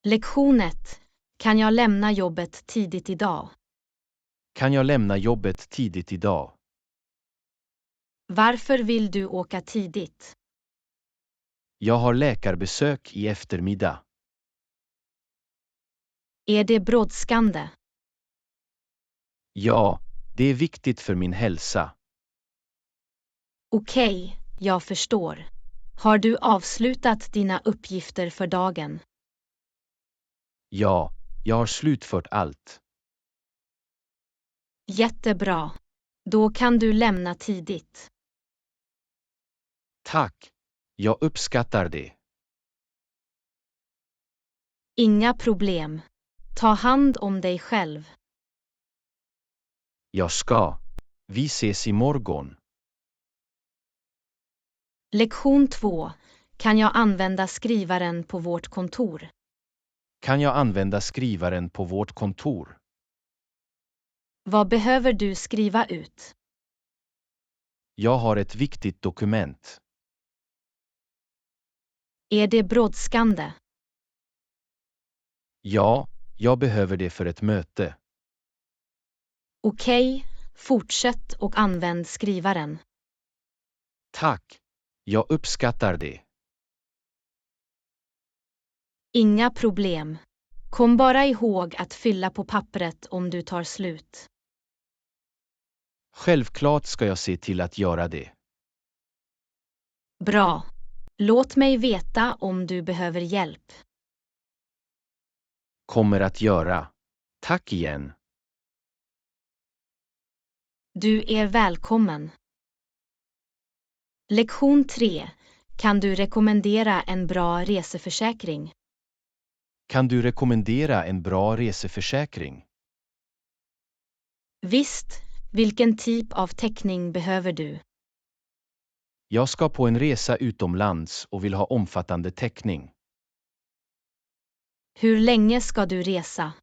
Lektion 1. Kan jag lämna jobbet tidigt idag? Kan jag lämna jobbet tidigt idag? Varför vill du åka tidigt? Jag har läkarbesök i eftermiddag. Är det brådskande? Ja, det är viktigt för min hälsa. Okej, jag förstår. Har du avslutat dina uppgifter för dagen? Ja, jag har slutfört allt. Jättebra. Då kan du lämna tidigt. Tack. Jag uppskattar det. Inga problem. Ta hand om dig själv. Jag ska. Vi ses imorgon. Lektion 2. Kan jag använda skrivaren på vårt kontor? Kan jag använda skrivaren på vårt kontor? Vad behöver du skriva ut? Jag har ett viktigt dokument. Är det brådskande? Ja, jag behöver det för ett möte. Okej, fortsätt och använd skrivaren. Tack. Jag uppskattar det. Inga problem. Kom bara ihåg att fylla på pappret om du tar slut. Självklart ska jag se till att göra det. Bra. Låt mig veta om du behöver hjälp. Kommer att göra. Tack igen. Du är välkommen. Lektion 3. Kan du rekommendera en bra reseförsäkring? Kan du rekommendera en bra reseförsäkring? Visst, vilken typ av täckning behöver du? Jag ska på en resa utomlands och vill ha omfattande täckning. Hur länge ska du resa?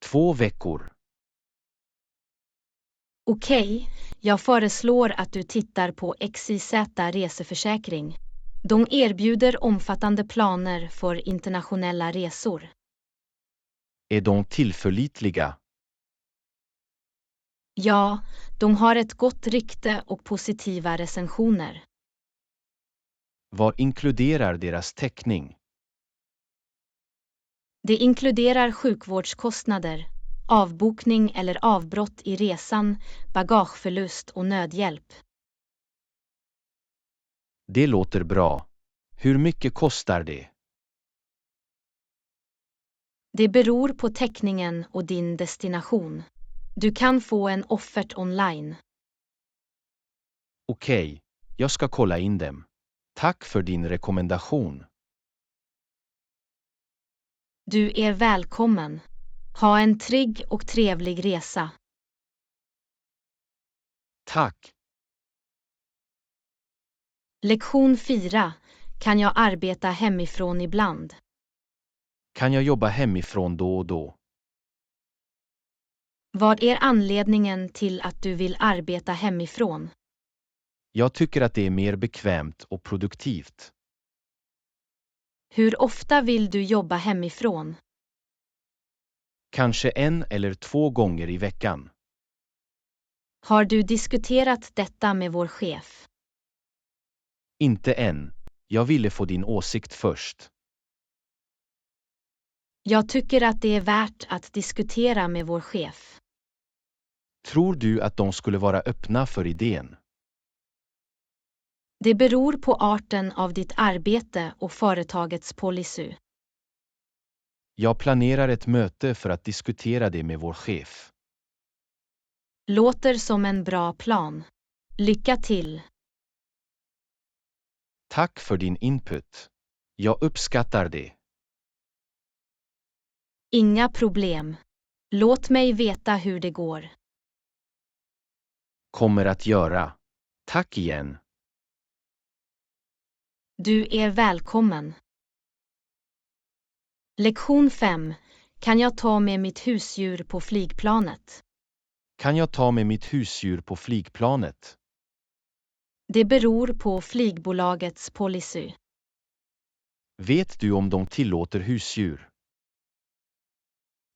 2 veckor. Okej, jag föreslår att du tittar på XYZ reseförsäkring. De erbjuder omfattande planer för internationella resor. Är de tillförlitliga? Ja, de har ett gott rykte och positiva recensioner. Vad inkluderar deras täckning? Det inkluderar sjukvårdskostnader, avbokning eller avbrott i resan, bagageförlust och nödhjälp. Det låter bra. Hur mycket kostar det? Det beror på täckningen och din destination. Du kan få en offert online. Okej, jag ska kolla in dem. Tack för din rekommendation. Du är välkommen. Ha en trygg och trevlig resa. Tack. Lektion 4. Kan jag arbeta hemifrån ibland? Kan jag jobba hemifrån då och då? Vad är anledningen till att du vill arbeta hemifrån? Jag tycker att det är mer bekvämt och produktivt. Hur ofta vill du jobba hemifrån? Kanske 1 eller 2 gånger i veckan. Har du diskuterat detta med vår chef? Inte än. Jag ville få din åsikt först. Jag tycker att det är värt att diskutera med vår chef. Tror du att de skulle vara öppna för idén? Det beror på arten av ditt arbete och företagets policy. Jag planerar ett möte för att diskutera det med vår chef. Låter som en bra plan. Lycka till! Tack för din input. Jag uppskattar det. Inga problem. Låt mig veta hur det går. Kommer att göra. Tack igen. Du är välkommen. Lektion 5. Kan jag ta med mitt husdjur på flygplanet? Kan jag ta med mitt husdjur på flygplanet? Det beror på flygbolagets policy. Vet du om de tillåter husdjur?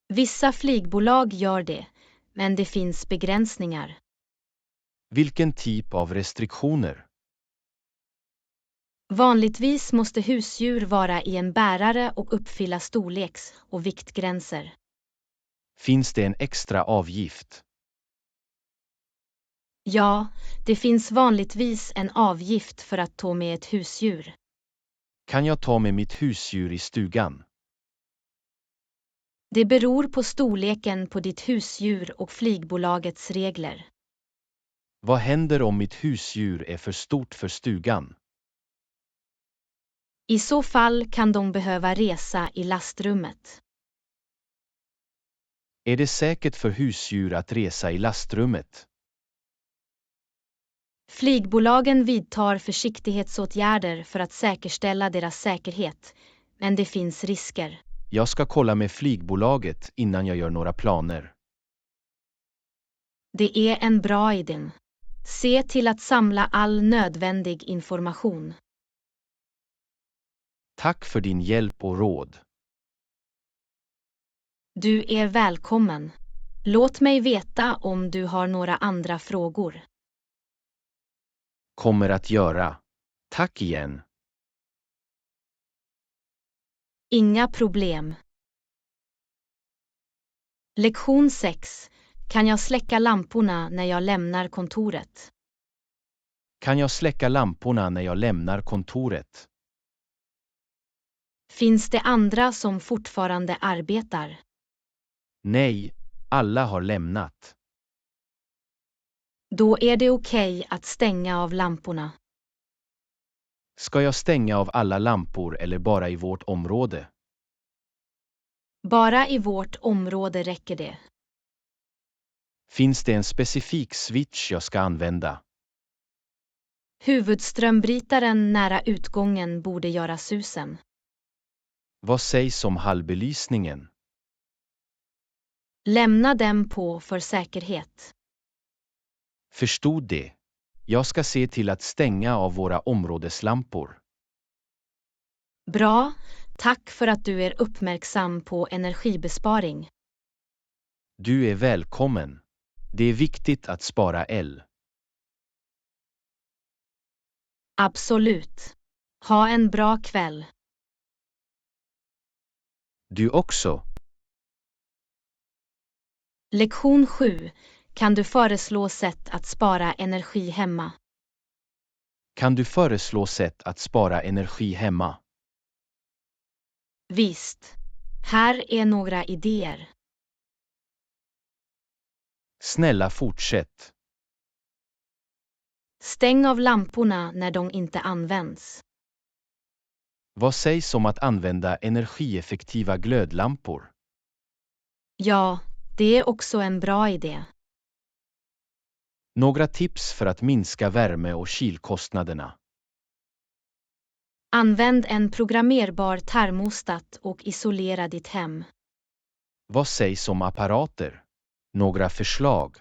Vissa flygbolag gör det, men det finns begränsningar. Vilken typ av restriktioner? Vanligtvis måste husdjur vara i en bärare och uppfylla storleks- och viktgränser. Finns det en extra avgift? Ja, det finns vanligtvis en avgift för att ta med ett husdjur. Kan jag ta med mitt husdjur i stugan? Det beror på storleken på ditt husdjur och flygbolagets regler. Vad händer om mitt husdjur är för stort för stugan? I så fall kan de behöva resa i lastrummet. Är det säkert för husdjur att resa i lastrummet? Flygbolagen vidtar försiktighetsåtgärder för att säkerställa deras säkerhet, men det finns risker. Jag ska kolla med flygbolaget innan jag gör några planer. Det är en bra idé. Se till att samla all nödvändig information. Tack för din hjälp och råd. Du är välkommen. Låt mig veta om du har några andra frågor. Kommer att göra. Tack igen. Inga problem. Lektion 6. Kan jag släcka lamporna när jag lämnar kontoret? Kan jag släcka lamporna när jag lämnar kontoret? Finns det andra som fortfarande arbetar? Nej, alla har lämnat. Då är det okej att stänga av lamporna. Ska jag stänga av alla lampor eller bara i vårt område? Bara i vårt område räcker det. Finns det en specifik switch jag ska använda? Huvudströmbrytaren nära utgången borde göra susen. Vad sägs om halvbelysningen? Lämna dem på för säkerhet. Förstod det. Jag ska se till att stänga av våra områdeslampor. Bra, tack för att du är uppmärksam på energibesparing. Du är välkommen. Det är viktigt att spara el. Absolut. Ha en bra kväll. Du också. Lektion 7. Kan du föreslå sätt att spara energi hemma? Kan du föreslå sätt att spara energi hemma? Visst. Här är några idéer. Snälla fortsätt. Stäng av lamporna när de inte används. Vad sägs om att använda energieffektiva glödlampor? Ja, det är också en bra idé. Några tips för att minska värme- och kylkostnaderna. Använd en programmerbar termostat och isolera ditt hem. Vad sägs om apparater? Några förslag.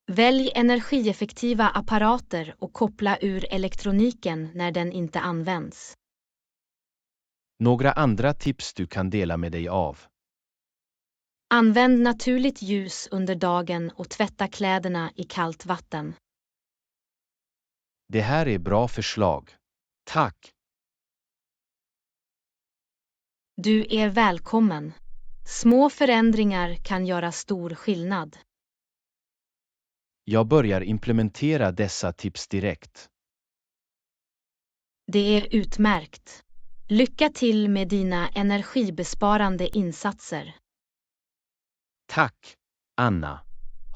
Välj energieffektiva apparater och koppla ur elektroniken när den inte används. Några andra tips du kan dela med dig av. Använd naturligt ljus under dagen och tvätta kläderna i kallt vatten. Det här är bra förslag. Tack. Du är välkommen. Små förändringar kan göra stor skillnad. Jag börjar implementera dessa tips direkt. Det är utmärkt. Lycka till med dina energibesparande insatser. Tack, Anna.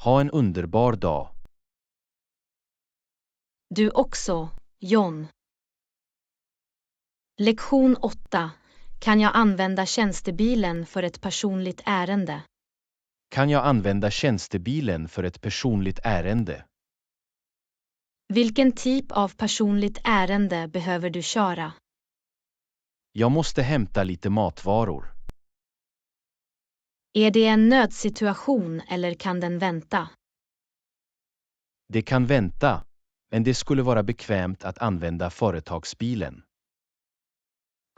Ha en underbar dag. Du också, John. Lektion 8. Kan jag använda tjänstebilen för ett personligt ärende? Kan jag använda tjänstebilen för ett personligt ärende? Vilken typ av personligt ärende behöver du köra? Jag måste hämta lite matvaror. Är det en nödsituation eller kan den vänta? Det kan vänta. Men det skulle vara bekvämt att använda företagsbilen.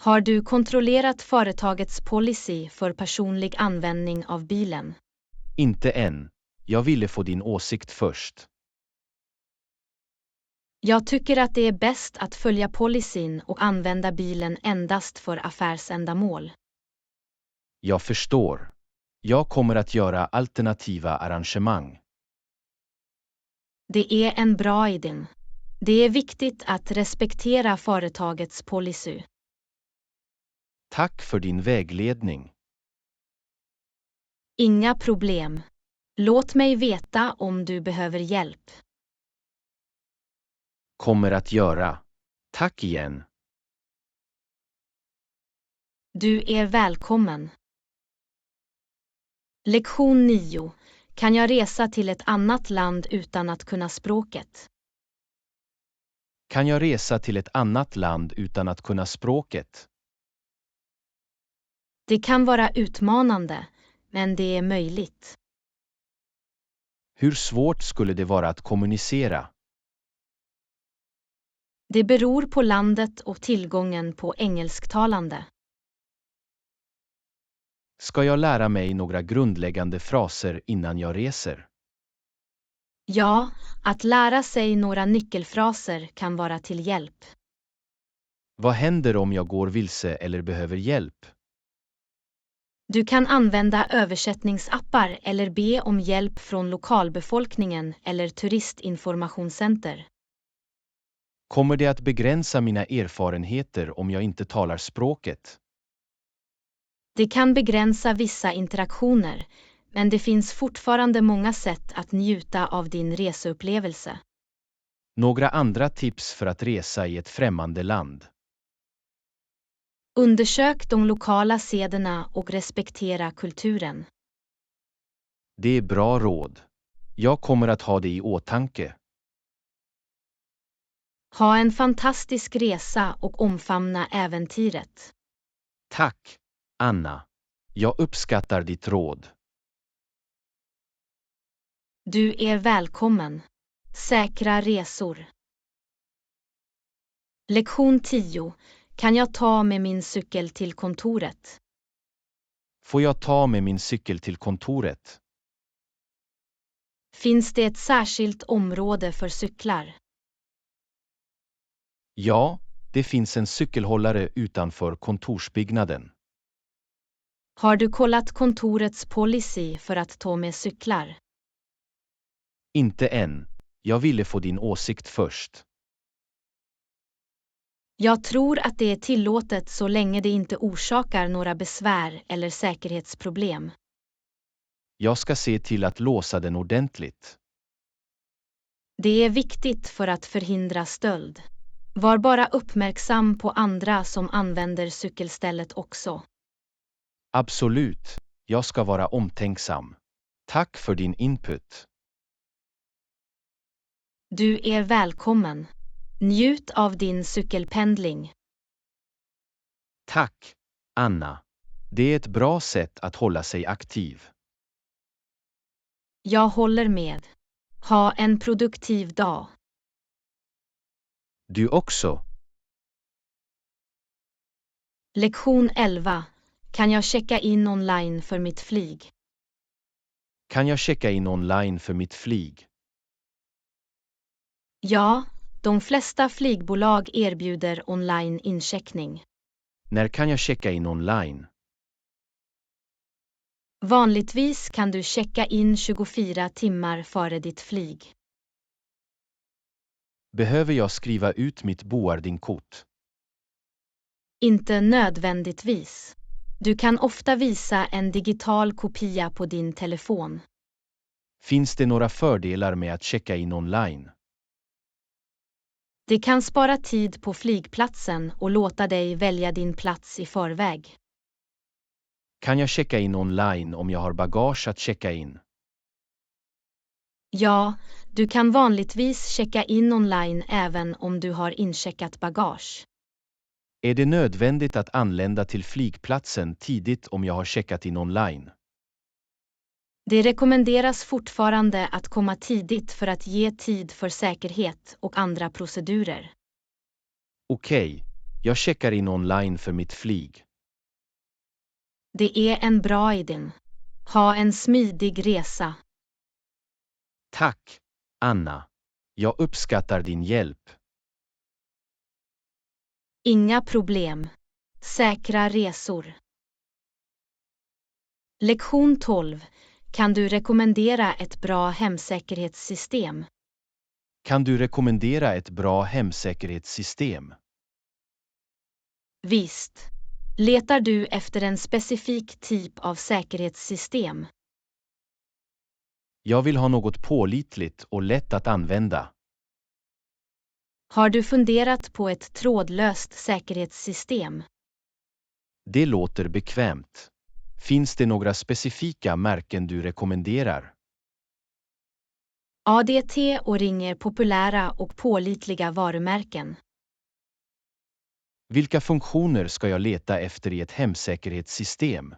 Har du kontrollerat företagets policy för personlig användning av bilen? Inte än. Jag ville få din åsikt först. Jag tycker att det är bäst att följa policyn och använda bilen endast för affärsändamål. Jag förstår. Jag kommer att göra alternativa arrangemang. Det är en bra idé. Det är viktigt att respektera företagets policy. Tack för din vägledning. Inga problem. Låt mig veta om du behöver hjälp. Kommer att göra. Tack igen. Du är välkommen. Lektion 9. Kan jag resa till ett annat land utan att kunna språket? Kan jag resa till ett annat land utan att kunna språket? Det kan vara utmanande, men det är möjligt. Hur svårt skulle det vara att kommunicera? Det beror på landet och tillgången på engelsktalande. Ska jag lära mig några grundläggande fraser innan jag reser? Ja, att lära sig några nyckelfraser kan vara till hjälp. Vad händer om jag går vilse eller behöver hjälp? Du kan använda översättningsappar eller be om hjälp från lokalbefolkningen eller turistinformationscenter. Kommer det att begränsa mina erfarenheter om jag inte talar språket? Det kan begränsa vissa interaktioner, men det finns fortfarande många sätt att njuta av din reseupplevelse. Några andra tips för att resa i ett främmande land. Undersök de lokala sederna och respektera kulturen. Det är bra råd. Jag kommer att ha det i åtanke. Ha en fantastisk resa och omfamna äventyret. Tack, Anna. Jag uppskattar ditt råd. Du är välkommen. Säkra resor. Lektion 10. Kan jag ta med min cykel till kontoret? Får jag ta med min cykel till kontoret? Finns det ett särskilt område för cyklar? Ja, det finns en cykelhållare utanför kontorsbyggnaden. Har du kollat kontorets policy för att ta med cyklar? Inte än. Jag ville få din åsikt först. Jag tror att det är tillåtet så länge det inte orsakar några besvär eller säkerhetsproblem. Jag ska se till att låsa den ordentligt. Det är viktigt för att förhindra stöld. Var bara uppmärksam på andra som använder cykelstället också. Absolut. Jag ska vara omtänksam. Tack för din input. Du är välkommen. Njut av din cykelpendling. Tack, Anna. Det är ett bra sätt att hålla sig aktiv. Jag håller med. Ha en produktiv dag. Du också. Lektion 11. Kan jag checka in online för mitt flyg? Kan jag checka in online för mitt flyg? Ja, de flesta flygbolag erbjuder online incheckning. När kan jag checka in online? Vanligtvis kan du checka in 24 timmar före ditt flyg. Behöver jag skriva ut mitt boardingkort? Inte nödvändigtvis. Du kan ofta visa en digital kopia på din telefon. Finns det några fördelar med att checka in online? Det kan spara tid på flygplatsen och låta dig välja din plats i förväg. Kan jag checka in online om jag har bagage att checka in? Ja, du kan vanligtvis checka in online även om du har incheckat bagage. Är det nödvändigt att anlända till flygplatsen tidigt om jag har checkat in online? Det rekommenderas fortfarande att komma tidigt för att ge tid för säkerhet och andra procedurer. Okej, jag checkar in online för mitt flyg. Det är en bra idé. Ha en smidig resa. Tack, Anna. Jag uppskattar din hjälp. Inga problem. Säkra resor. Lektion 12. Kan du rekommendera ett bra hemsäkerhetssystem? Kan du rekommendera ett bra hemsäkerhetssystem? Visst. Letar du efter en specifik typ av säkerhetssystem? Jag vill ha något pålitligt och lätt att använda. Har du funderat på ett trådlöst säkerhetssystem? Det låter bekvämt. Finns det några specifika märken du rekommenderar? ADT och Ring är populära och pålitliga varumärken. Vilka funktioner ska jag leta efter i ett hemsäkerhetssystem?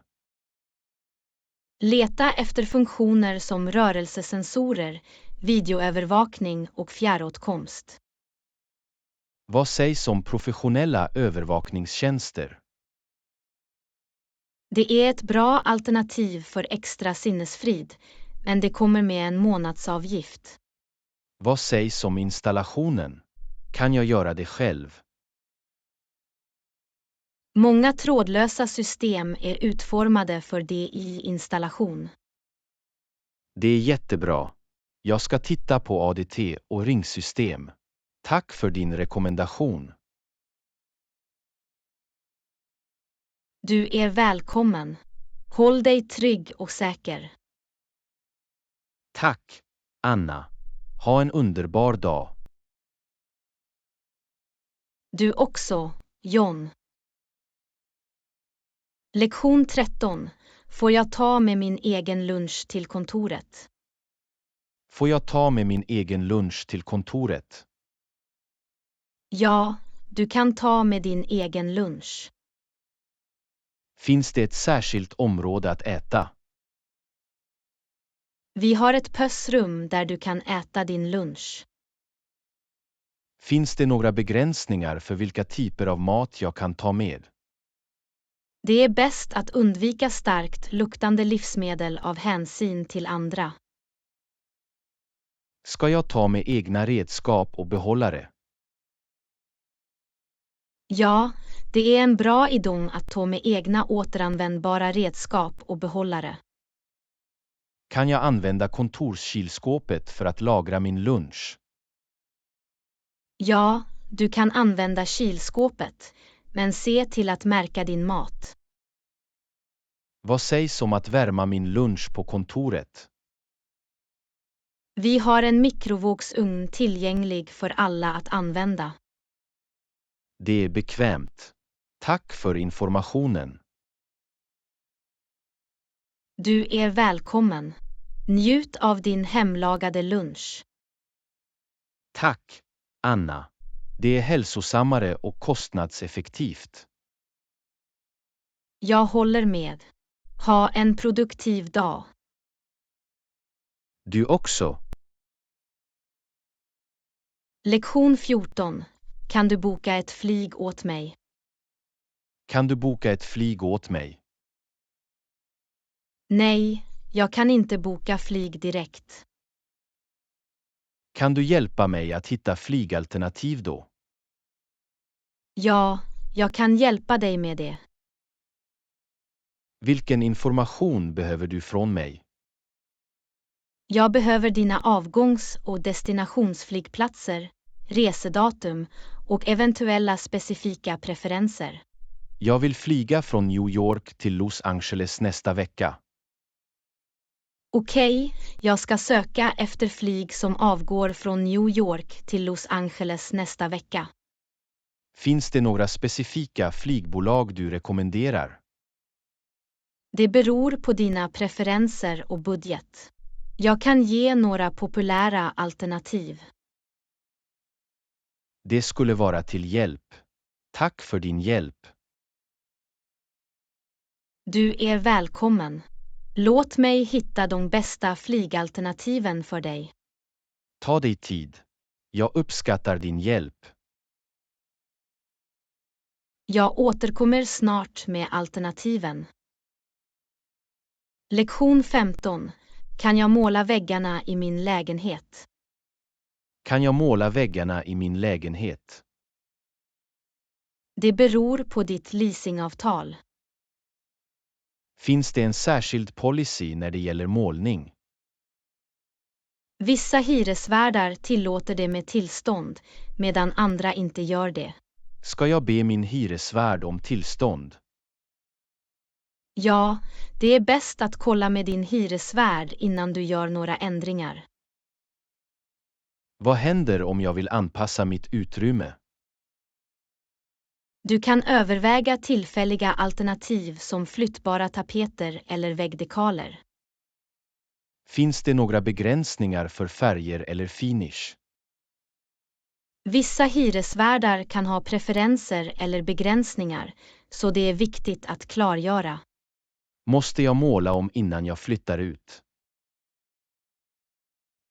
Leta efter funktioner som rörelsesensorer, videoövervakning och fjärråtkomst. Vad sägs om professionella övervakningstjänster? Det är ett bra alternativ för extra sinnesfrid, men det kommer med en månadsavgift. Vad sägs om installationen? Kan jag göra det själv? Många trådlösa system är utformade för DI-installation. Det är jättebra. Jag ska titta på ADT och ringsystem. Tack för din rekommendation. Du är välkommen. Håll dig trygg och säker. Tack, Anna. Ha en underbar dag. Du också, John. Lektion 13. Får jag ta med min egen lunch till kontoret? Får jag ta med min egen lunch till kontoret? Ja, du kan ta med din egen lunch. Finns det ett särskilt område att äta? Vi har ett pösrum där du kan äta din lunch. Finns det några begränsningar för vilka typer av mat jag kan ta med? Det är bäst att undvika starkt luktande livsmedel av hänsyn till andra. Ska jag ta med egna redskap och behållare? Ja, det är en bra idé att ta med egna återanvändbara redskap och behållare. Kan jag använda kontorskylskåpet för att lagra min lunch? Ja, du kan använda kylskåpet, men se till att märka din mat. Vad sägs om att värma min lunch på kontoret? Vi har en mikrovågsugn tillgänglig för alla att använda. Det är bekvämt. Tack för informationen. Du är välkommen. Njut av din hemlagade lunch. Tack, Anna. Det är hälsosammare och kostnadseffektivt. Jag håller med. Ha en produktiv dag. Du också. Lektion 14. Kan du boka ett flyg åt mig? Kan du boka ett flyg åt mig? Nej, jag kan inte boka flyg direkt. Kan du hjälpa mig att hitta flygalternativ då? Ja, jag kan hjälpa dig med det. Vilken information behöver du från mig? Jag behöver dina avgångs- och destinationsflygplatser, resedatum och eventuella specifika preferenser. Jag vill flyga från New York till Los Angeles nästa vecka. Okej, jag ska söka efter flyg som avgår från New York till Los Angeles nästa vecka. Finns det några specifika flygbolag du rekommenderar? Det beror på dina preferenser och budget. Jag kan ge några populära alternativ. Det skulle vara till hjälp. Tack för din hjälp. Du är välkommen. Låt mig hitta de bästa flygalternativen för dig. Ta dig tid. Jag uppskattar din hjälp. Jag återkommer snart med alternativen. Lektion 15. Kan jag måla väggarna i min lägenhet? Kan jag måla väggarna i min lägenhet? Det beror på ditt leasingavtal. Finns det en särskild policy när det gäller målning? Vissa hyresvärdar tillåter det med tillstånd, medan andra inte gör det. Ska jag be min hyresvärd om tillstånd? Ja, det är bäst att kolla med din hyresvärd innan du gör några ändringar. Vad händer om jag vill anpassa mitt utrymme? Du kan överväga tillfälliga alternativ som flyttbara tapeter eller väggdekaler. Finns det några begränsningar för färger eller finish? Vissa hyresvärdar kan ha preferenser eller begränsningar, så det är viktigt att klargöra. Måste jag måla om innan jag flyttar ut?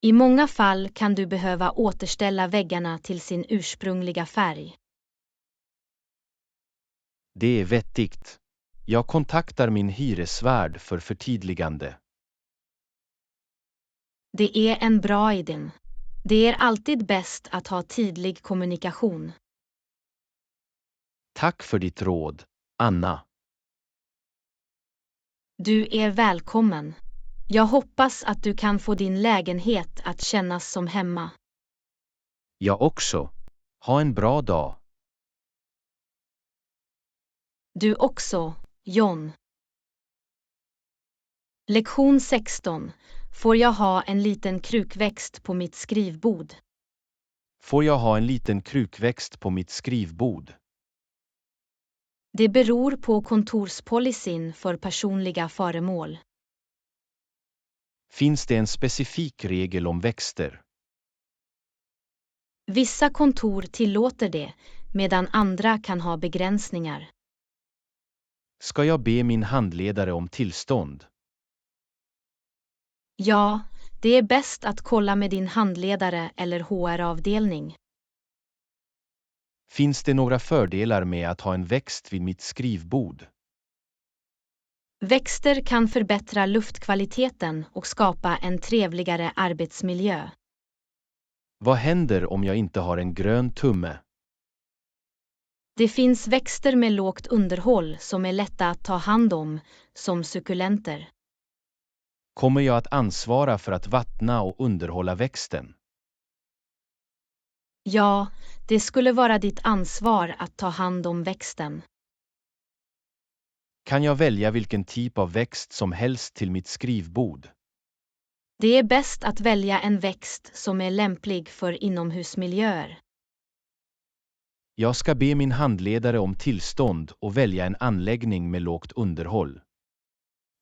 I många fall kan du behöva återställa väggarna till sin ursprungliga färg. Det är vettigt. Jag kontaktar min hyresvärd för förtydligande. Det är en bra idé. Det är alltid bäst att ha tydlig kommunikation. Tack för ditt råd, Anna. Du är välkommen. Jag hoppas att du kan få din lägenhet att kännas som hemma. Jag också. Ha en bra dag. Du också, John. Lektion 16. Får jag ha en liten krukväxt på mitt skrivbord? Får jag ha en liten krukväxt på mitt skrivbord? Det beror på kontorspolicyn för personliga föremål. Finns det en specifik regel om växter? Vissa kontor tillåter det, medan andra kan ha begränsningar. Ska jag be min handledare om tillstånd? Ja, det är bäst att kolla med din handledare eller HR-avdelning. Finns det några fördelar med att ha en växt vid mitt skrivbord? Växter kan förbättra luftkvaliteten och skapa en trevligare arbetsmiljö. Vad händer om jag inte har en grön tumme? Det finns växter med lågt underhåll som är lätta att ta hand om, som sukulenter. Kommer jag att ansvara för att vattna och underhålla växten? Ja, det skulle vara ditt ansvar att ta hand om växten. Kan jag välja vilken typ av växt som helst till mitt skrivbord? Det är bäst att välja en växt som är lämplig för inomhusmiljöer. Jag ska be min handledare om tillstånd och välja en anläggning med lågt underhåll.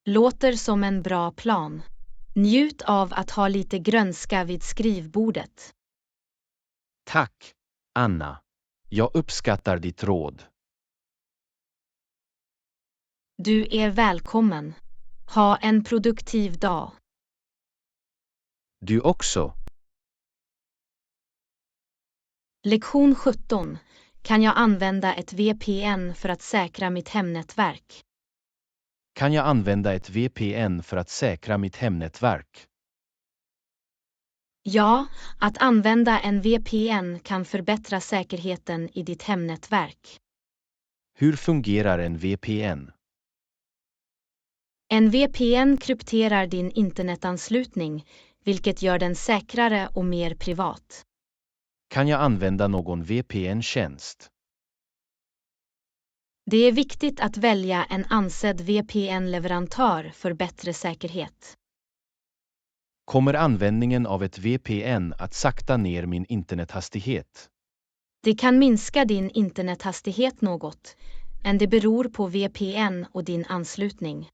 Låter som en bra plan. Njut av att ha lite grönska vid skrivbordet. Tack, Anna. Jag uppskattar ditt råd. Du är välkommen. Ha en produktiv dag. Du också. Lektion 17. Kan jag använda ett VPN för att säkra mitt hemnätverk? Kan jag använda ett VPN för att säkra mitt hemnätverk? Ja, att använda en VPN kan förbättra säkerheten i ditt hemnätverk. Hur fungerar en VPN? En VPN krypterar din internetanslutning, vilket gör den säkrare och mer privat. Kan jag använda någon VPN-tjänst? Det är viktigt att välja en ansedd VPN-leverantör för bättre säkerhet. Kommer användningen av ett VPN att sakta ner min internethastighet? Det kan minska din internethastighet något, men det beror på VPN och din anslutning.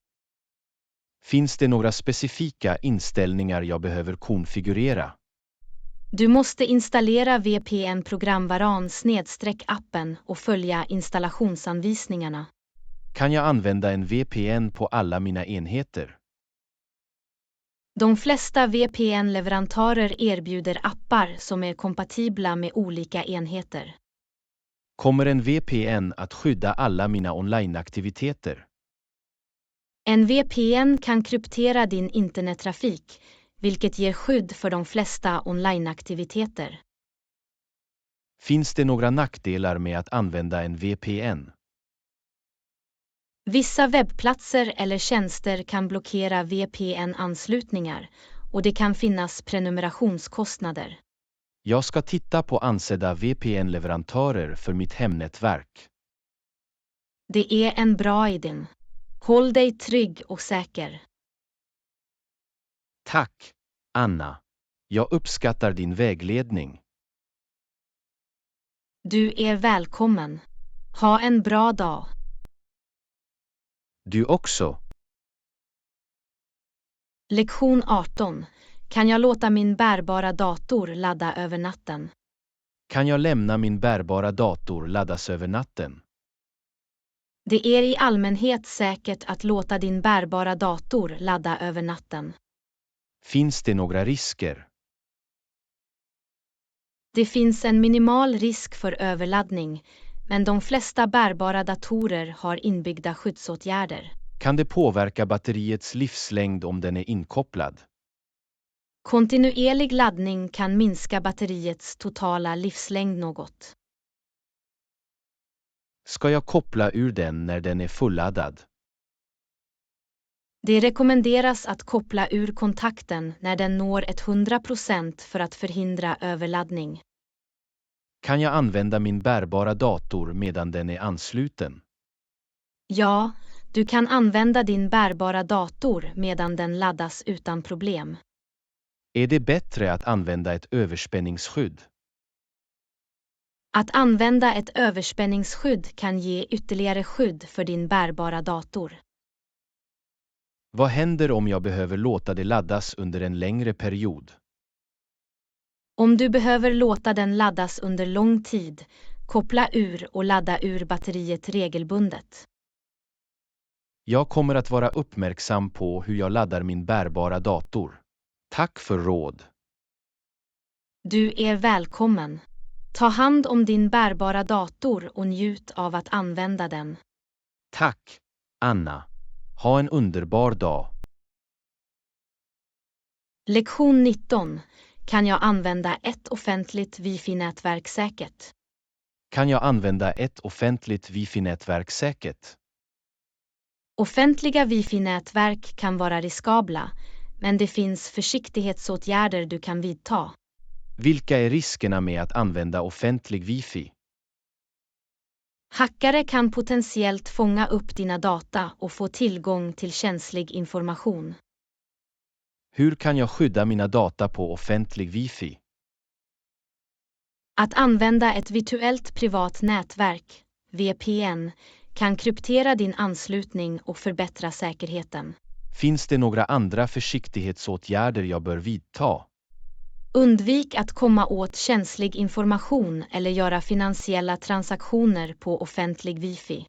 Finns det några specifika inställningar jag behöver konfigurera? Du måste installera VPN-programvaran/appen och följa installationsanvisningarna. Kan jag använda en VPN på alla mina enheter? De flesta VPN-leverantörer erbjuder appar som är kompatibla med olika enheter. Kommer en VPN att skydda alla mina onlineaktiviteter? En VPN kan kryptera din internettrafik, vilket ger skydd för de flesta onlineaktiviteter. Finns det några nackdelar med att använda en VPN? Vissa webbplatser eller tjänster kan blockera VPN-anslutningar och det kan finnas prenumerationskostnader. Jag ska titta på ansedda VPN-leverantörer för mitt hemnätverk. Det är en bra idé. Håll dig trygg och säker. Tack, Anna. Jag uppskattar din vägledning. Du är välkommen. Ha en bra dag. Du också. Lektion 18. Kan jag låta min bärbara dator ladda över natten? Kan jag lämna min bärbara dator laddas över natten? Det är i allmänhet säkert att låta din bärbara dator ladda över natten. Finns det några risker? Det finns en minimal risk för överladdning, men de flesta bärbara datorer har inbyggda skyddsåtgärder. Kan det påverka batteriets livslängd om den är inkopplad? Kontinuerlig laddning kan minska batteriets totala livslängd något. Ska jag koppla ur den när den är fulladdad? Det rekommenderas att koppla ur kontakten när den når 100% för att förhindra överladdning. Kan jag använda min bärbara dator medan den är ansluten? Ja, du kan använda din bärbara dator medan den laddas utan problem. Är det bättre att använda ett överspänningsskydd? Att använda ett överspänningsskydd kan ge ytterligare skydd för din bärbara dator. Vad händer om jag behöver låta det laddas under en längre period? Om du behöver låta den laddas under lång tid, koppla ur och ladda ur batteriet regelbundet. Jag kommer att vara uppmärksam på hur jag laddar min bärbara dator. Tack för råd. Du är välkommen. Ta hand om din bärbara dator och njut av att använda den. Tack, Anna. Ha en underbar dag. Lektion 19. Kan jag använda ett offentligt Wi-Fi-nätverk säkert? Kan jag använda ett offentligt Wi-Fi-nätverk säkert? Offentliga Wi-Fi-nätverk kan vara riskabla, men det finns försiktighetsåtgärder du kan vidta. Vilka är riskerna med att använda offentlig Wi-Fi? Hackare kan potentiellt fånga upp dina data och få tillgång till känslig information. Hur kan jag skydda mina data på offentlig Wi-Fi? Att använda ett virtuellt privat nätverk, VPN, kan kryptera din anslutning och förbättra säkerheten. Finns det några andra försiktighetsåtgärder jag bör vidta? Undvik att komma åt känslig information eller göra finansiella transaktioner på offentlig Wi-Fi.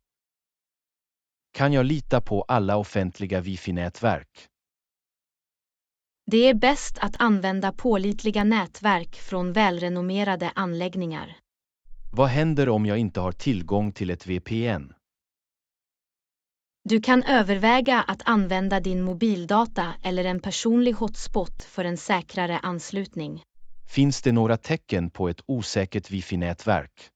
Kan jag lita på alla offentliga Wi-Fi-nätverk? Det är bäst att använda pålitliga nätverk från välrenommerade anläggningar. Vad händer om jag inte har tillgång till ett VPN? Du kan överväga att använda din mobildata eller en personlig hotspot för en säkrare anslutning. Finns det några tecken på ett osäkert Wi-Fi-nätverk?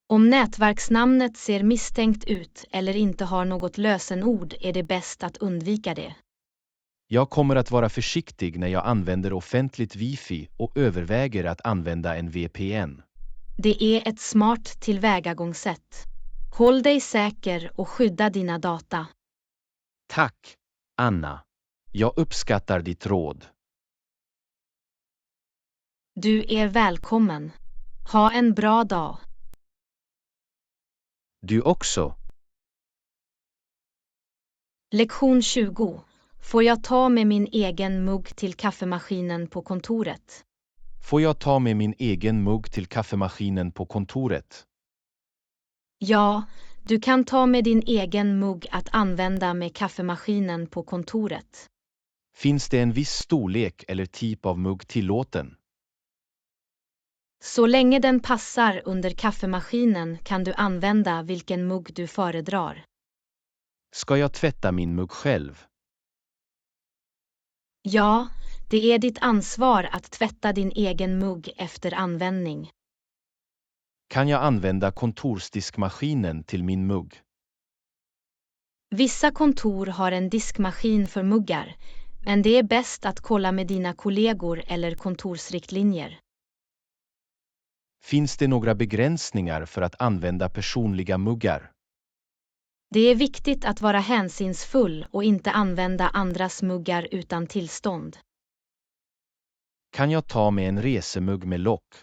Om nätverksnamnet ser misstänkt ut eller inte har något lösenord är det bäst att undvika det. Jag kommer att vara försiktig när jag använder offentligt Wi-Fi och överväger att använda en VPN. Det är ett smart tillvägagångssätt. Håll dig säker och skydda dina data. Tack, Anna. Jag uppskattar ditt råd. Du är välkommen. Ha en bra dag. Du också. Lektion 20. Får jag ta med min egen mugg till kaffemaskinen på kontoret? Får jag ta med min egen mugg till kaffemaskinen på kontoret? Ja, du kan ta med din egen mugg att använda med kaffemaskinen på kontoret. Finns det en viss storlek eller typ av mugg tillåten? Så länge den passar under kaffemaskinen kan du använda vilken mugg du föredrar. Ska jag tvätta min mugg själv? Ja, det är ditt ansvar att tvätta din egen mugg efter användning. Kan jag använda kontorsdiskmaskinen till min mugg? Vissa kontor har en diskmaskin för muggar, men det är bäst att kolla med dina kollegor eller kontorsriktlinjer. Finns det några begränsningar för att använda personliga muggar? Det är viktigt att vara hänsynsfull och inte använda andras muggar utan tillstånd. Kan jag ta med en resemugg med lock?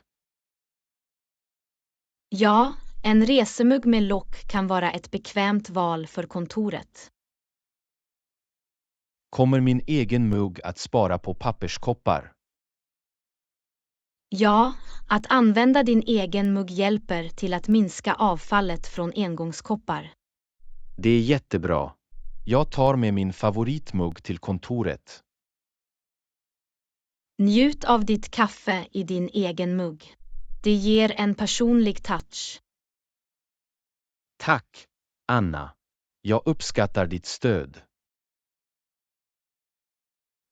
Ja, en resemugg med lock kan vara ett bekvämt val för kontoret. Kommer min egen mugg att spara på papperskoppar? Ja, att använda din egen mugg hjälper till att minska avfallet från engångskoppar. Det är jättebra. Jag tar med min favoritmugg till kontoret. Njut av ditt kaffe i din egen mugg. Det ger en personlig touch. Tack, Anna. Jag uppskattar ditt stöd.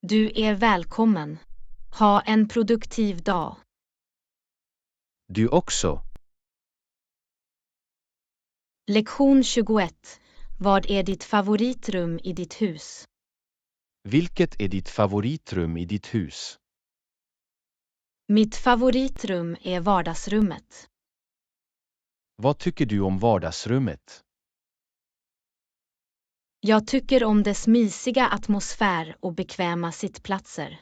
Du är välkommen. Ha en produktiv dag. Du också. Lektion 21. Vad är ditt favoritrum i ditt hus? Vilket är ditt favoritrum i ditt hus? Mitt favoritrum är vardagsrummet. Vad tycker du om vardagsrummet? Jag tycker om dess mysiga atmosfär och bekväma sittplatser.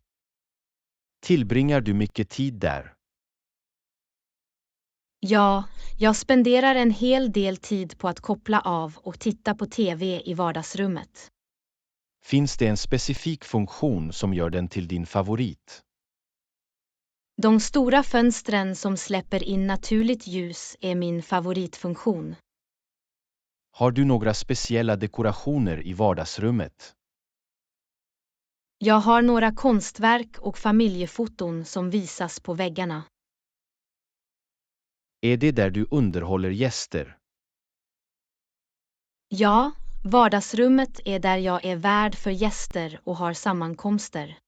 Tillbringar du mycket tid där? Ja, jag spenderar en hel del tid på att koppla av och titta på TV i vardagsrummet. Finns det en specifik funktion som gör den till din favorit? De stora fönstren som släpper in naturligt ljus är min favoritfunktion. Har du några speciella dekorationer i vardagsrummet? Jag har några konstverk och familjefoton som visas på väggarna. Är det där du underhåller gäster? Ja, vardagsrummet är där jag är värd för gäster och har sammankomster.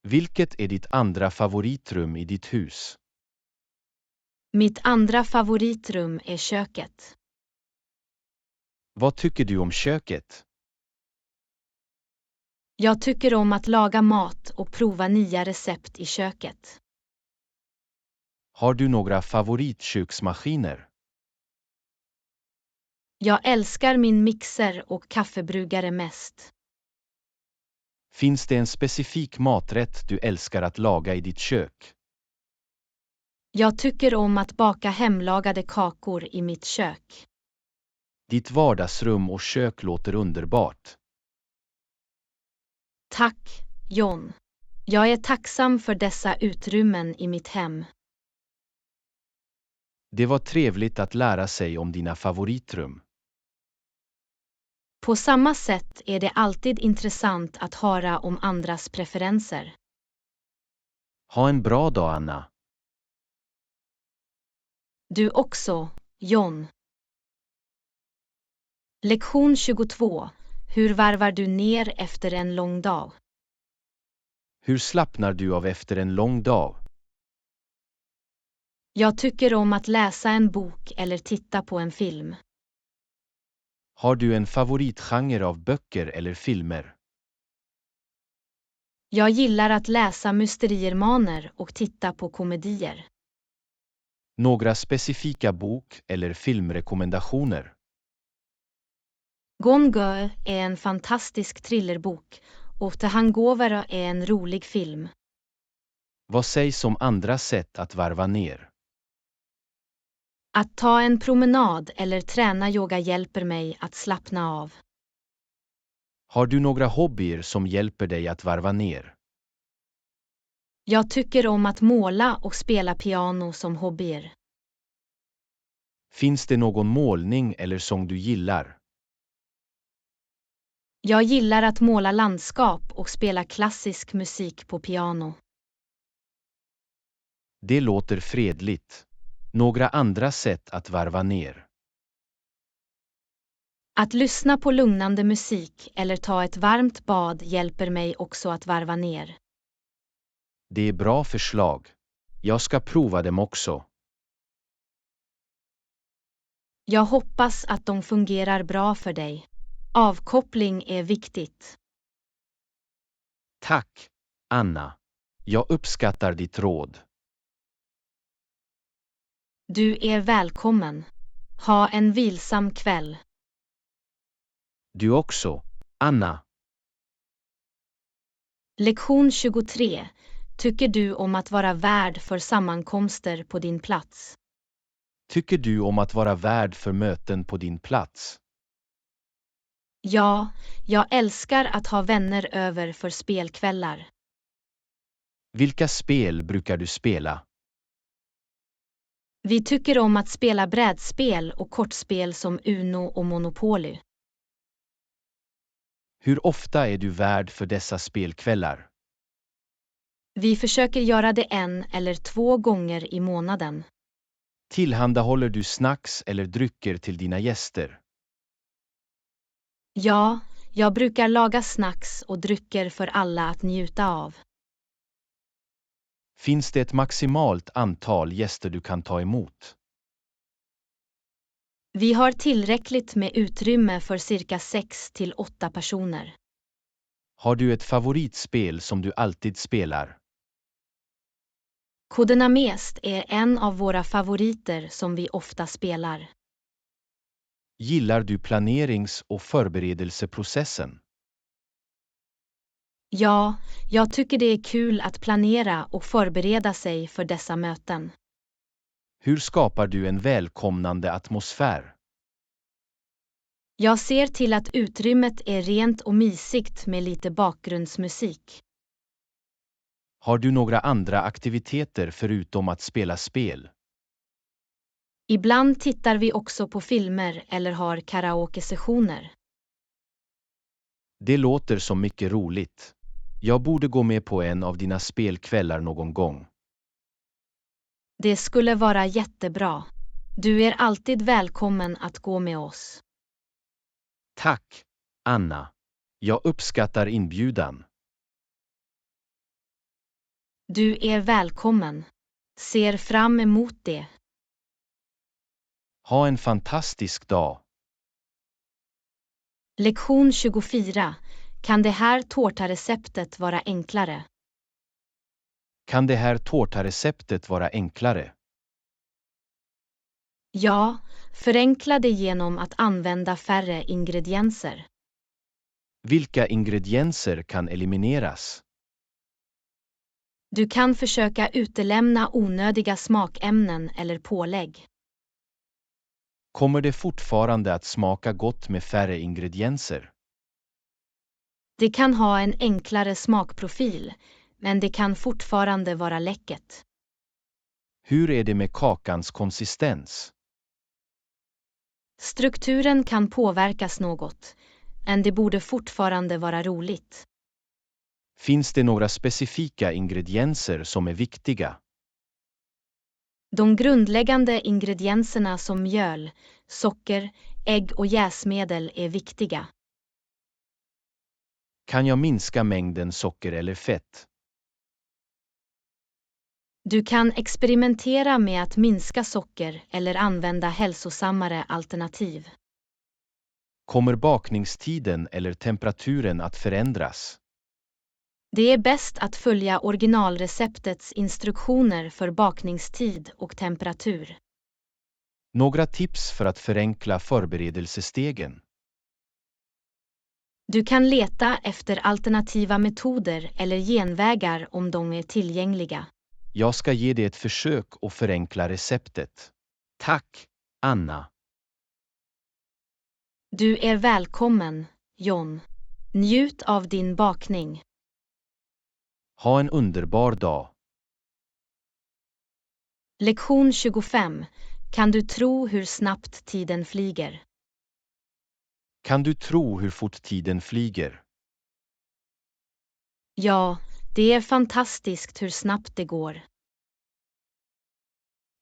Vilket är ditt andra favoritrum i ditt hus? Mitt andra favoritrum är köket. Vad tycker du om köket? Jag tycker om att laga mat och prova nya recept i köket. Har du några favoritköksmaskiner? Jag älskar min mixer och kaffebrygare mest. Finns det en specifik maträtt du älskar att laga i ditt kök? Jag tycker om att baka hemlagade kakor i mitt kök. Ditt vardagsrum och kök låter underbart. Tack, John. Jag är tacksam för dessa utrymmen i mitt hem. Det var trevligt att lära sig om dina favoritrum. På samma sätt är det alltid intressant att höra om andras preferenser. Ha en bra dag, Anna. Du också, John. Lektion 22. Hur varvar du ner efter en lång dag? Hur slappnar du av efter en lång dag? Jag tycker om att läsa en bok eller titta på en film. Har du en favoritgenre av böcker eller filmer? Jag gillar att läsa mysteriermaner och titta på komedier. Några specifika bok- eller filmrekommendationer? Gone Girl är en fantastisk thrillerbok och The Hangover är en rolig film. Vad sägs om andra sätt att varva ner? Att ta en promenad eller träna yoga hjälper mig att slappna av. Har du några hobbyer som hjälper dig att varva ner? Jag tycker om att måla och spela piano som hobbyer. Finns det någon målning eller sång du gillar? Jag gillar att måla landskap och spela klassisk musik på piano. Det låter fredligt. Några andra sätt att varva ner. Att lyssna på lugnande musik eller ta ett varmt bad hjälper mig också att varva ner. Det är bra förslag. Jag ska prova dem också. Jag hoppas att de fungerar bra för dig. Avkoppling är viktigt. Tack, Anna. Jag uppskattar ditt råd. Du är välkommen. Ha en vilsam kväll. Du också, Anna. Lektion 23. Tycker du om att vara värd för sammankomster på din plats? Tycker du om att vara värd för möten på din plats? Ja, jag älskar att ha vänner över för spelkvällar. Vilka spel brukar du spela? Vi tycker om att spela brädspel och kortspel som Uno och Monopoly. Hur ofta är du värd för dessa spelkvällar? Vi försöker göra det 1 eller 2 gånger i månaden. Tillhandahåller du snacks eller drycker till dina gäster? Ja, jag brukar laga snacks och drycker för alla att njuta av. Finns det ett maximalt antal gäster du kan ta emot? Vi har tillräckligt med utrymme för cirka 6 till 8 personer. Har du ett favoritspel som du alltid spelar? Codenames är en av våra favoriter som vi ofta spelar. Gillar du planerings- och förberedelseprocessen? Ja, jag tycker det är kul att planera och förbereda sig för dessa möten. Hur skapar du en välkomnande atmosfär? Jag ser till att utrymmet är rent och mysigt med lite bakgrundsmusik. Har du några andra aktiviteter förutom att spela spel? Ibland tittar vi också på filmer eller har karaoke-sessioner. Det låter som mycket roligt. Jag borde gå med på en av dina spelkvällar någon gång. Det skulle vara jättebra. Du är alltid välkommen att gå med oss. Tack, Anna. Jag uppskattar inbjudan. Du är välkommen. Ser fram emot det. Ha en fantastisk dag. Lektion 24. Kan det här tårtareceptet vara enklare? Kan det här tårtareceptet vara enklare? Ja, förenkla det genom att använda färre ingredienser. Vilka ingredienser kan elimineras? Du kan försöka utelämna onödiga smakämnen eller pålägg. Kommer det fortfarande att smaka gott med färre ingredienser? Det kan ha en enklare smakprofil, men det kan fortfarande vara läckert. Hur är det med kakans konsistens? Strukturen kan påverkas något, men det borde fortfarande vara roligt. Finns det några specifika ingredienser som är viktiga? De grundläggande ingredienserna som mjöl, socker, ägg och jäsmedel är viktiga. Kan jag minska mängden socker eller fett? Du kan experimentera med att minska socker eller använda hälsosammare alternativ. Kommer bakningstiden eller temperaturen att förändras? Det är bäst att följa originalreceptets instruktioner för bakningstid och temperatur. Några tips för att förenkla förberedelsestegen. Du kan leta efter alternativa metoder eller genvägar om de är tillgängliga. Jag ska ge det ett försök och förenkla receptet. Tack, Anna. Du är välkommen, John. Njut av din bakning. Ha en underbar dag. Lektion 25. Kan du tro hur snabbt tiden flyger? Kan du tro hur fort tiden flyger? Ja, det är fantastiskt hur snabbt det går.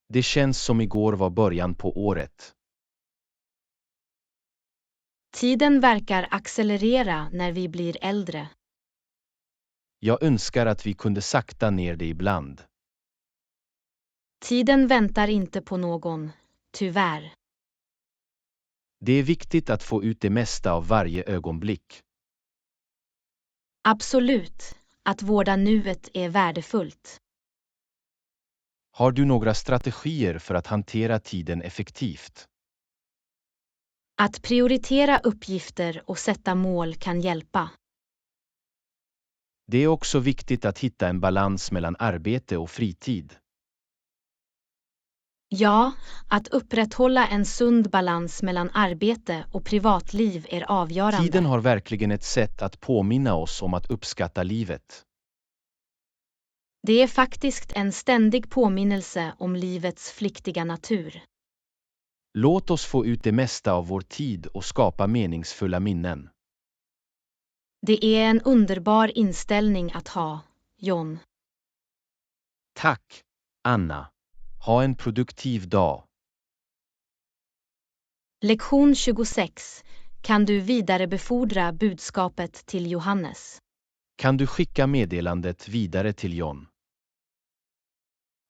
Det känns som igår var början på året. Tiden verkar accelerera när vi blir äldre. Jag önskar att vi kunde sakta ner det ibland. Tiden väntar inte på någon, tyvärr. Det är viktigt att få ut det mesta av varje ögonblick. Absolut, att vårda nuet är värdefullt. Har du några strategier för att hantera tiden effektivt? Att prioritera uppgifter och sätta mål kan hjälpa. Det är också viktigt att hitta en balans mellan arbete och fritid. Ja, att upprätthålla en sund balans mellan arbete och privatliv är avgörande. Tiden har verkligen ett sätt att påminna oss om att uppskatta livet. Det är faktiskt en ständig påminnelse om livets flyktiga natur. Låt oss få ut det mesta av vår tid och skapa meningsfulla minnen. Det är en underbar inställning att ha, John. Tack, Anna. Ha en produktiv dag. Lektion 26. Kan du vidarebefordra budskapet till Johannes? Kan du skicka meddelandet vidare till John?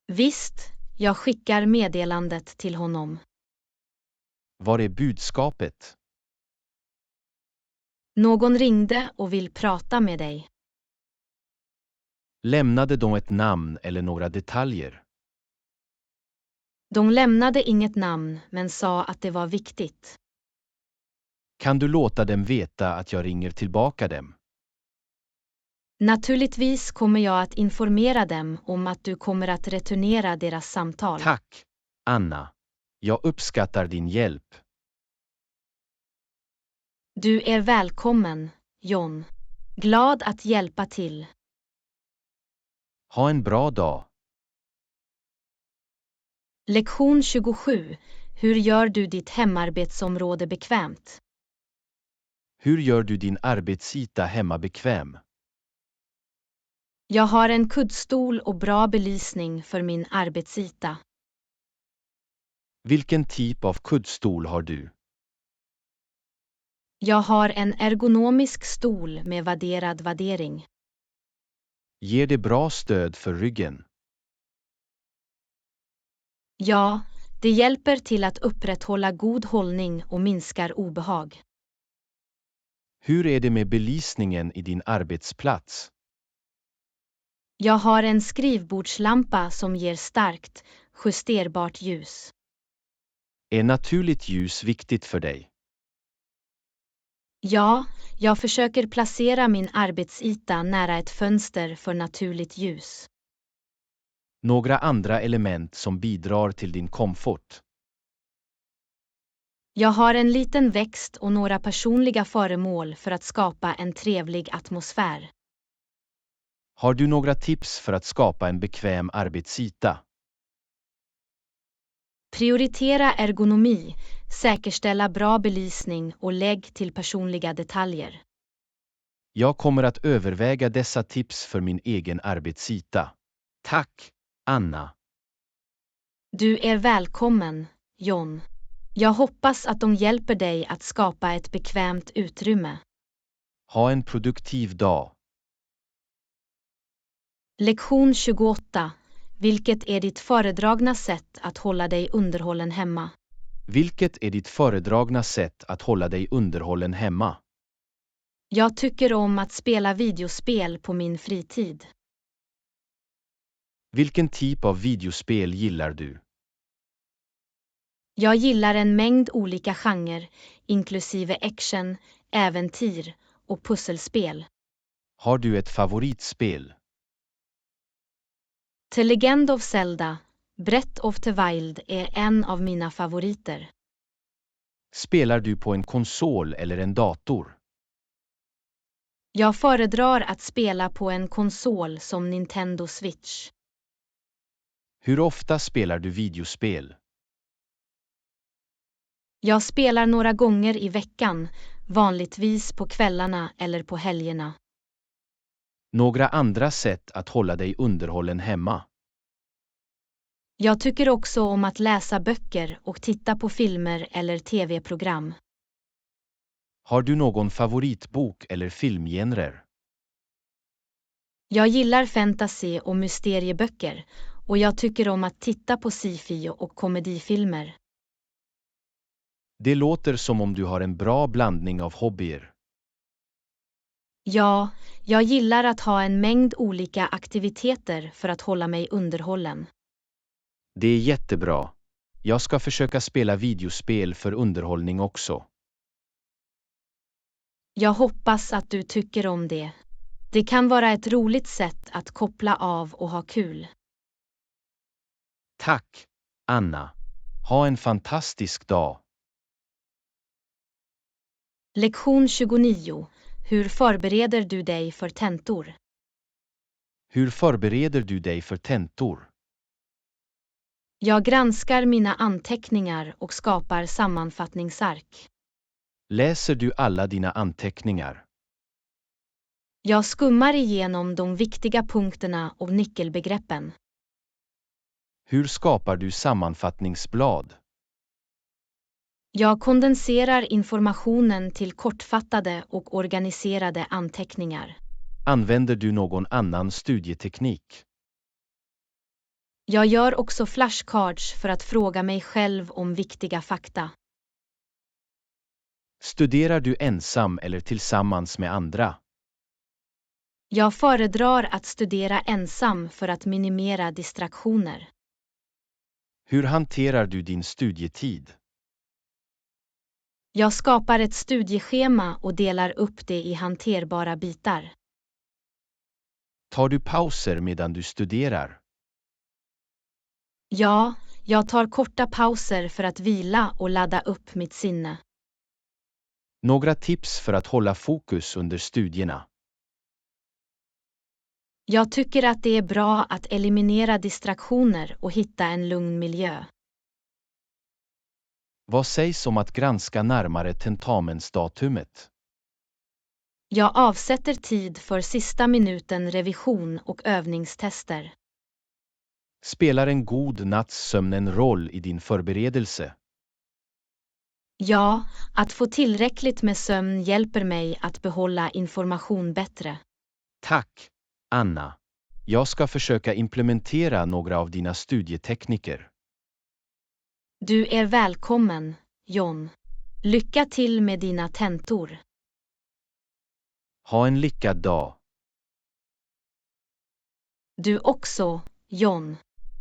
Visst, jag skickar meddelandet till honom. Var är budskapet? Någon ringde och vill prata med dig. Lämnade de ett namn eller några detaljer? De lämnade inget namn men sa att det var viktigt. Kan du låta dem veta att jag ringer tillbaka dem? Naturligtvis kommer jag att informera dem om att du kommer att returnera deras samtal. Tack, Anna. Jag uppskattar din hjälp. Du är välkommen, John. Glad att hjälpa till. Ha en bra dag. Lektion 27. Hur gör du ditt hemarbetsområde bekvämt? Hur gör du din arbetsyta hemma bekväm? Jag har en kuddstol och bra belysning för min arbetsyta. Vilken typ av kuddstol har du? Jag har en ergonomisk stol med vadderad vaddering. Ger det bra stöd för ryggen? Ja, det hjälper till att upprätthålla god hållning och minskar obehag. Hur är det med belysningen i din arbetsplats? Jag har en skrivbordslampa som ger starkt, justerbart ljus. Är naturligt ljus viktigt för dig? Ja, jag försöker placera min arbetsyta nära ett fönster för naturligt ljus. Några andra element som bidrar till din komfort? Jag har en liten växt och några personliga föremål för att skapa en trevlig atmosfär. Har du några tips för att skapa en bekväm arbetsyta? Prioritera ergonomi, säkerställa bra belysning och lägg till personliga detaljer. Jag kommer att överväga dessa tips för min egen arbetsyta. Tack, Anna. Du är välkommen, John. Jag hoppas att de hjälper dig att skapa ett bekvämt utrymme. Ha en produktiv dag. Lektion 28. Vilket är ditt föredragna sätt att hålla dig underhållen hemma? Vilket är ditt föredragna sätt att hålla dig underhållen hemma? Jag tycker om att spela videospel på min fritid. Vilken typ av videospel gillar du? Jag gillar en mängd olika genrer, inklusive action, äventyr och pusselspel. Har du ett favoritspel? The Legend of Zelda, Breath of the Wild är en av mina favoriter. Spelar du på en konsol eller en dator? Jag föredrar att spela på en konsol som Nintendo Switch. Hur ofta spelar du videospel? Jag spelar några gånger i veckan, vanligtvis på kvällarna eller på helgerna. Några andra sätt att hålla dig underhållen hemma? Jag tycker också om att läsa böcker och titta på filmer eller tv-program. Har du någon favoritbok eller filmgenrer? Jag gillar fantasy och mysterieböcker och jag tycker om att titta på sci-fi och komedifilmer. Det låter som om du har en bra blandning av hobbyer. Ja, jag gillar att ha en mängd olika aktiviteter för att hålla mig underhållen. Det är jättebra. Jag ska försöka spela videospel för underhållning också. Jag hoppas att du tycker om det. Det kan vara ett roligt sätt att koppla av och ha kul. Tack, Anna. Ha en fantastisk dag. Lektion 29. Hur förbereder du dig för tentor? Hur förbereder du dig för tentor? Jag granskar mina anteckningar och skapar sammanfattningsark. Läser du alla dina anteckningar? Jag skummar igenom de viktiga punkterna och nyckelbegreppen. Hur skapar du sammanfattningsblad? Jag kondenserar informationen till kortfattade och organiserade anteckningar. Använder du någon annan studieteknik? Jag gör också flashcards för att fråga mig själv om viktiga fakta. Studerar du ensam eller tillsammans med andra? Jag föredrar att studera ensam för att minimera distraktioner. Hur hanterar du din studietid? Jag skapar ett studieschema och delar upp det i hanterbara bitar. Tar du pauser medan du studerar? Ja, jag tar korta pauser för att vila och ladda upp mitt sinne. Några tips för att hålla fokus under studierna. Jag tycker att det är bra att eliminera distraktioner och hitta en lugn miljö. Vad sägs om att granska närmare tentamensdatumet? Jag avsätter tid för sista minuten revision och övningstester. Spelar en god natts sömn en roll i din förberedelse? Ja, att få tillräckligt med sömn hjälper mig att behålla information bättre. Tack, Anna. Jag ska försöka implementera några av dina studietekniker. Du är välkommen, John. Lycka till med dina tentor. Ha en lyckad dag. Du också, John.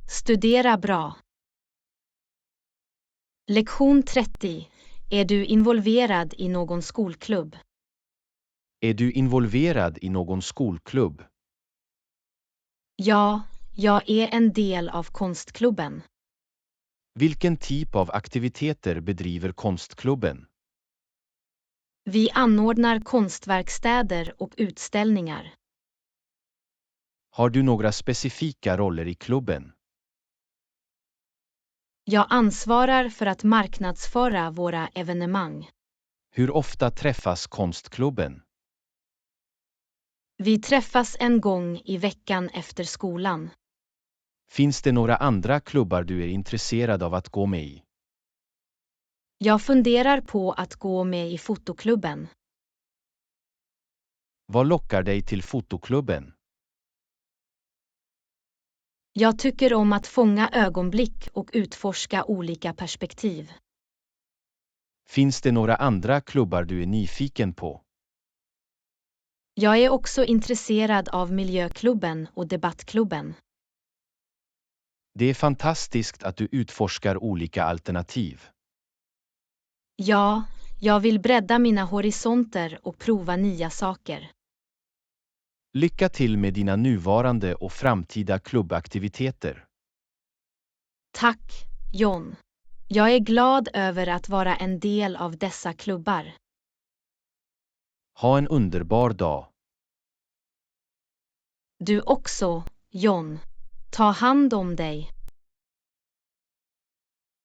Studera bra. Lektion 30. Är du involverad i någon skolklubb? Är du involverad i någon skolklubb? Ja, jag är en del av konstklubben. Vilken typ av aktiviteter bedriver konstklubben? Vi anordnar konstverkstäder och utställningar. Har du några specifika roller i klubben? Jag ansvarar för att marknadsföra våra evenemang. Hur ofta träffas konstklubben? Vi träffas en gång i veckan efter skolan. Finns det några andra klubbar du är intresserad av att gå med i? Jag funderar på att gå med i fotoklubben. Vad lockar dig till fotoklubben? Jag tycker om att fånga ögonblick och utforska olika perspektiv. Finns det några andra klubbar du är nyfiken på? Jag är också intresserad av miljöklubben och debattklubben. Det är fantastiskt att du utforskar olika alternativ. Ja, jag vill bredda mina horisonter och prova nya saker. Lycka till med dina nuvarande och framtida klubbaktiviteter. Tack, John. Jag är glad över att vara en del av dessa klubbar. Ha en underbar dag. Du också, John. Ta hand om dig.